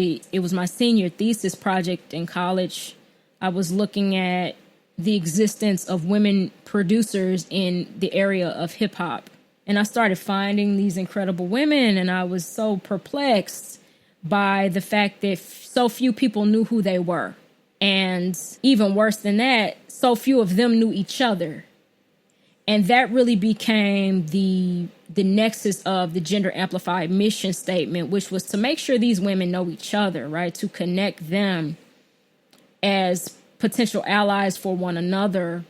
It was my senior thesis project in college. I was looking at the existence of women producers in the area of hip hop. And I started finding these incredible women, and I was so perplexed by the fact that so few people knew who they were. And even worse than that, so few of them knew each other. And that really became the nexus of the gender amplified mission statement, which was to make sure these women know each other, right? To connect them as potential allies for one another,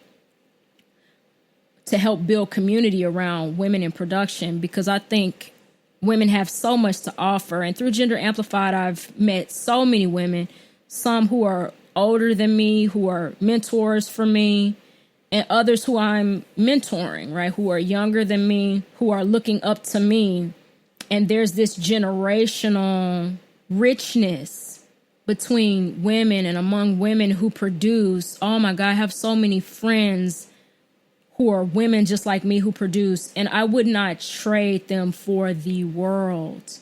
to help build community around women in production, because I think women have so much to offer. And through Gender Amplified, I've met so many women, some who are older than me, who are mentors for me, and others who I'm mentoring, right, who are younger than me, who are looking up to me. And there's this generational richness between women and among women who produce. Oh my God, I have so many friends who are women just like me who produce, and I would not trade them for the world.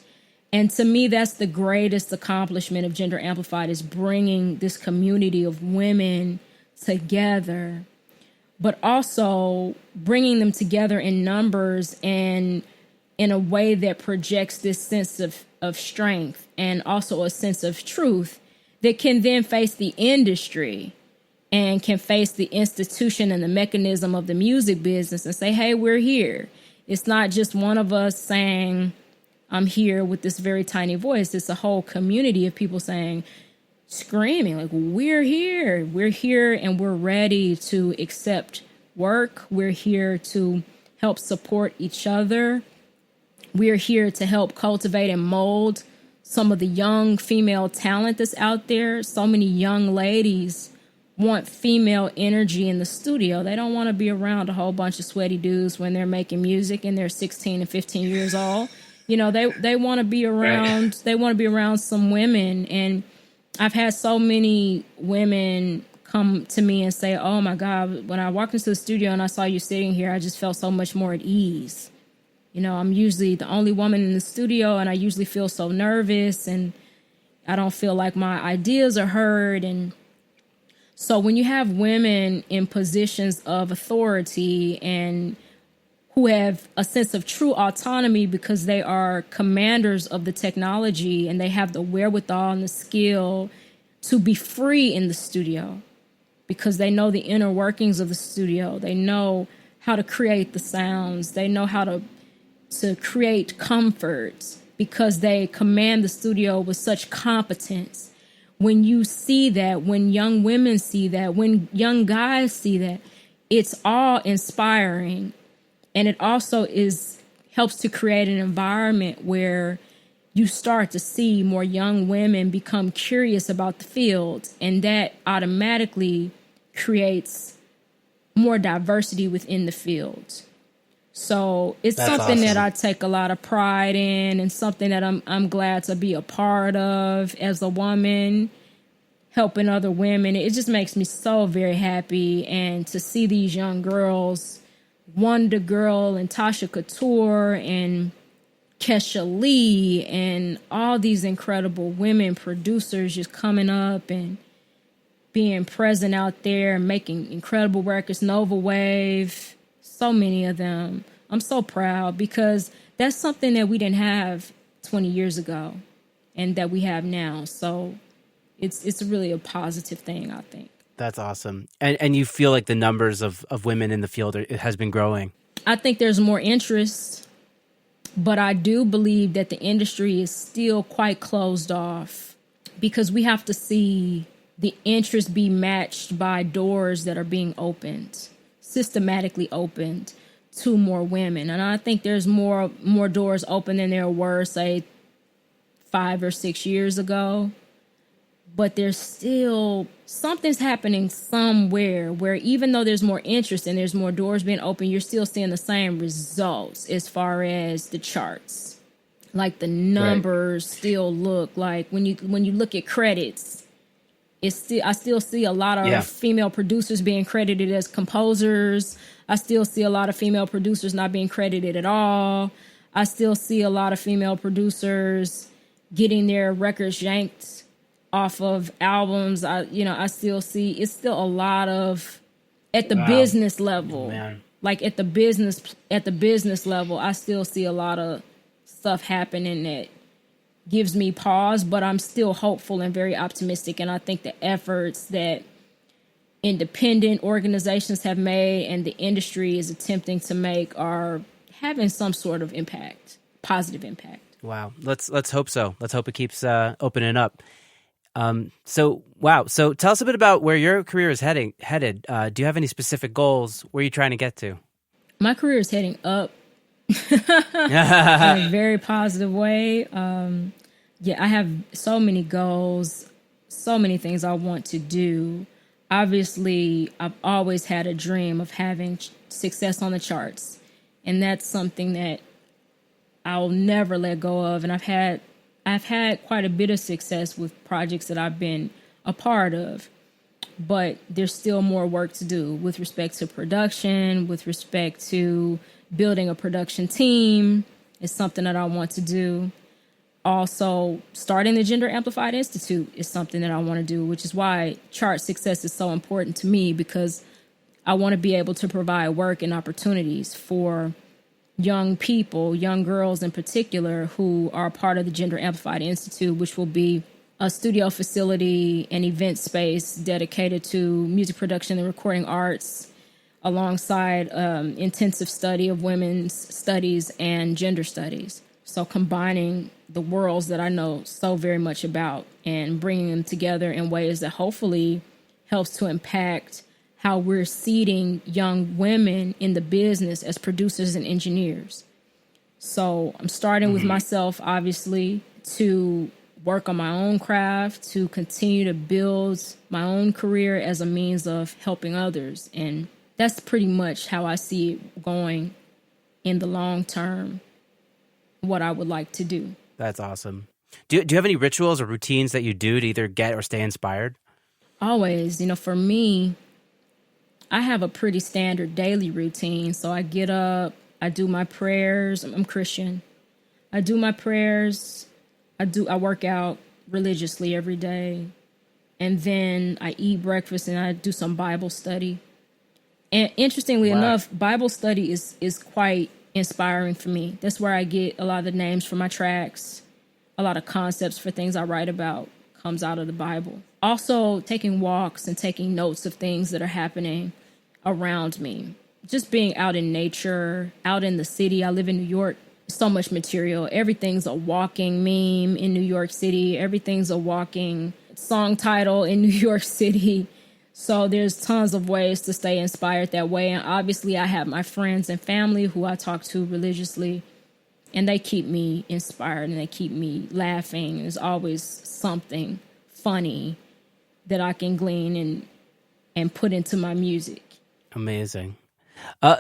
And to me, that's the greatest accomplishment of Gender Amplified, is bringing this community of women together, but also bringing them together in numbers and in a way that projects this sense of strength and also a sense of truth that can then face the industry and can face the institution and the mechanism of the music business and say, hey, we're here. It's not just one of us saying, I'm here with this very tiny voice. It's a whole community of people saying, screaming, like, we're here, and we're ready to accept work. We're here to help support each other. We're here to help cultivate and mold some of the young female talent that's out there. So many young ladies want female energy in the studio. They don't want to be around a whole bunch of sweaty dudes when they're making music and they're 16 and 15 years old. You know, they want to be around, right. They want to be around some women. And I've had so many women come to me and say, oh my God, when I walked into the studio and I saw you sitting here, I just felt so much more at ease. You know, I'm usually the only woman in the studio, and I usually feel so nervous, and I don't feel like my ideas are heard. And so when you have women in positions of authority and who have a sense of true autonomy because they are commanders of the technology and they have the wherewithal and the skill to be free in the studio because they know the inner workings of the studio. They know how to create the sounds. They know how to create comfort because they command the studio with such competence. When you see that, when young women see that, when young guys see that, it's all inspiring. And it also helps to create an environment where you start to see more young women become curious about the field. And that automatically creates more diversity within the field. So it's That's something awesome. That I take a lot of pride in, and something that I'm glad to be a part of as a woman, helping other women. It just makes me so very happy. And to see these young girls, Wonder Girl and Tasha Couture and Kesha Lee and all these incredible women producers just coming up and being present out there and making incredible records, Nova Wave, so many of them. I'm so proud because that's something that we didn't have 20 years ago and that we have now. So it's really a positive thing, I think. That's awesome. And you feel like the numbers of women in the field, it has been growing. I think there's more interest, but I do believe that the industry is still quite closed off because we have to see the interest be matched by doors that are being opened, systematically opened to more women. And I think there's more doors open than there were, say, 5 or 6 years ago. But there's still something's happening somewhere where even though there's more interest and there's more doors being open, you're still seeing the same results as far as the charts. Like the numbers still look like when you look at credits, I still see a lot of female producers being credited as composers. I still see a lot of female producers not being credited at all. I still see a lot of female producers getting their records yanked off of albums. I still see it's still a lot of at the business level. Man. Like at the business level, I still see a lot of stuff happening that gives me pause, but I'm still hopeful and very optimistic. And I think the efforts that independent organizations have made and the industry is attempting to make are having some sort of impact, positive impact. Wow. Let's hope so. Let's hope it keeps opening up. So tell us a bit about where your career is headed. Do you have any specific goals? Where are you trying to get to? My career is heading up in a very positive way. I have so many goals, so many things I want to do. Obviously, I've always had a dream of having success on the charts, and that's something that I'll never let go of. And I've had quite a bit of success with projects that I've been a part of, but there's still more work to do with respect to production, with respect to building a production team is something that I want to do. Also, starting the Gender Amplified Institute is something that I want to do, which is why chart success is so important to me, because I want to be able to provide work and opportunities for young people, young girls in particular, who are part of the Gender Amplified Institute, which will be a studio facility and event space dedicated to music production and recording arts, alongside intensive study of women's studies and gender studies. So combining the worlds that I know so very much about and bringing them together in ways that hopefully helps to impact how we're seeding young women in the business as producers and engineers. So I'm starting with myself, obviously, to work on my own craft, to continue to build my own career as a means of helping others. And that's pretty much how I see it going in the long term, what I would like to do. That's awesome. Do you have any rituals or routines that you do to either get or stay inspired? Always. For me, I have a pretty standard daily routine. So I get up, I do my prayers. I'm Christian. I do my prayers. I work out religiously every day. And then I eat breakfast and I do some Bible study. And interestingly enough, Bible study is quite inspiring for me. That's where I get a lot of the names for my tracks. A lot of concepts for things I write about comes out of the Bible. Also, taking walks and taking notes of things that are happening around me. Just being out in nature, out in the city. I live in New York. So much material. Everything's a walking meme in New York City. Everything's a walking song title in New York City. So there's tons of ways to stay inspired that way. And obviously I have my friends and family who I talk to religiously, and they keep me inspired and they keep me laughing. There's always something funny that I can glean and put into my music. Amazing.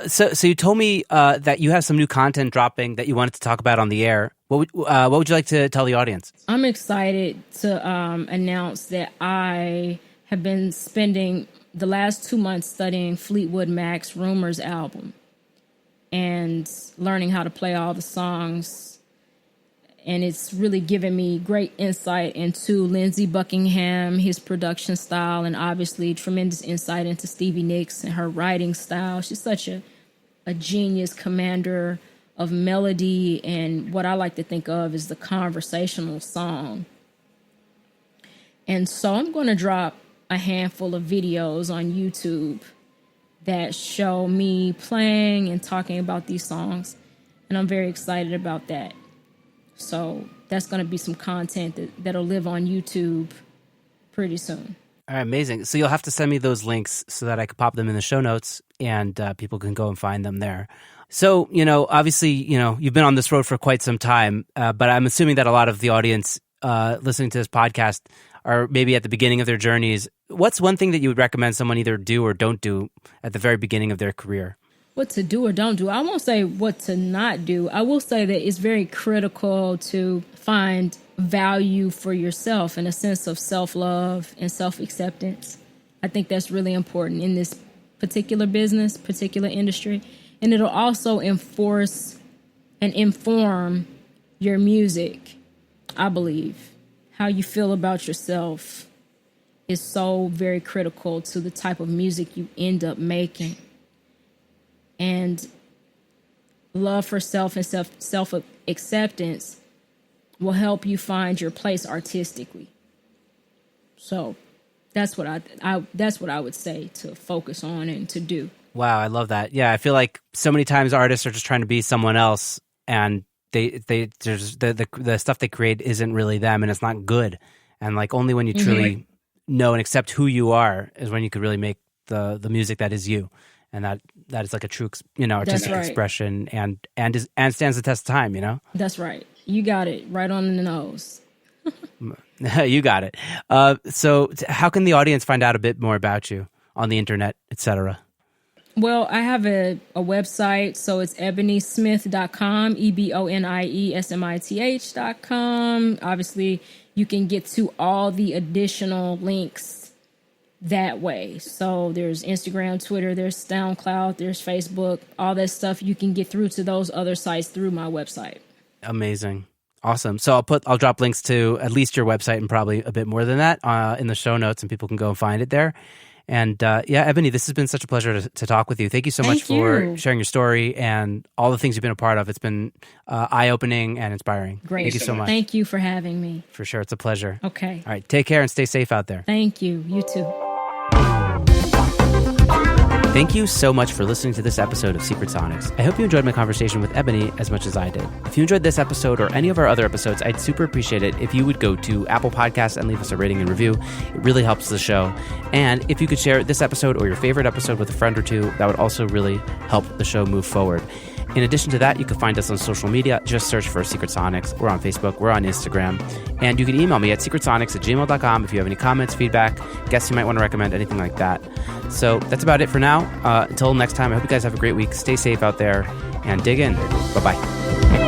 So you told me that you have some new content dropping that you wanted to talk about on the air. What would you like to tell the audience? I'm excited to announce that I have been spending the last 2 months studying Fleetwood Mac's Rumors album and learning how to play all the songs. And it's really given me great insight into Lindsey Buckingham, his production style, and obviously tremendous insight into Stevie Nicks and her writing style. She's such a genius commander of melody and what I like to think of as the conversational song. And so I'm going to drop a handful of videos on YouTube that show me playing and talking about these songs. And I'm very excited about that. So that's going to be some content that'll live on YouTube pretty soon. All right, amazing. So you'll have to send me those links so that I could pop them in the show notes and people can go and find them there. So, obviously, you've been on this road for quite some time, but I'm assuming that a lot of the audience listening to this podcast are maybe at the beginning of their journeys. What's one thing that you would recommend someone either do or don't do at the very beginning of their career? What to do or don't do? I won't say what to not do. I will say that it's very critical to find value for yourself and a sense of self-love and self-acceptance. I think that's really important in this particular business, particular industry. And it'll also enforce and inform your music. I believe how you feel about yourself is so very critical to the type of music you end up making. And love for self and self acceptance will help you find your place artistically. So that's what I would say to focus on and to do. Wow, I love that. Yeah, I feel like so many times artists are just trying to be someone else, and there's the stuff they create isn't really them, and it's not good. And like only when you truly know and accept who you are is when you could really make the music that is you, and that is like a true artistic expression and stands the test of time. That's right. You got it right on the nose. You got it. So how can the audience find out a bit more about you on the internet, etc.? Well, I have a website, so it's eboniesmith.com, EBONIESMITH.com. Obviously, you can get to all the additional links that way. So there's Instagram, Twitter, there's SoundCloud, there's Facebook, all that stuff. You can get through to those other sites through my website. Amazing. Awesome. So I'll drop links to at least your website and probably a bit more than that in the show notes, and people can go and find it there. And Ebonie, this has been such a pleasure to talk with you. Thank you so much for sharing your story and all the things you've been a part of. It's been eye-opening and inspiring. Great. Thank you so much. Thank you for having me. For sure. It's a pleasure. Okay. All right. Take care and stay safe out there. Thank you. You too. Thank you so much for listening to this episode of Secret Sonics. I hope you enjoyed my conversation with Ebonie as much as I did. If you enjoyed this episode or any of our other episodes, I'd super appreciate it if you would go to Apple Podcasts and leave us a rating and review. It really helps the show. And if you could share this episode or your favorite episode with a friend or two, that would also really help the show move forward. In addition to that, you can find us on social media. Just search for Secret Sonics. We're on Facebook. We're on Instagram. And you can email me at secretsonics@gmail.com if you have any comments, feedback, guests you might want to recommend, anything like that. So that's about it for now. Until next time, I hope you guys have a great week. Stay safe out there and dig in. Bye-bye.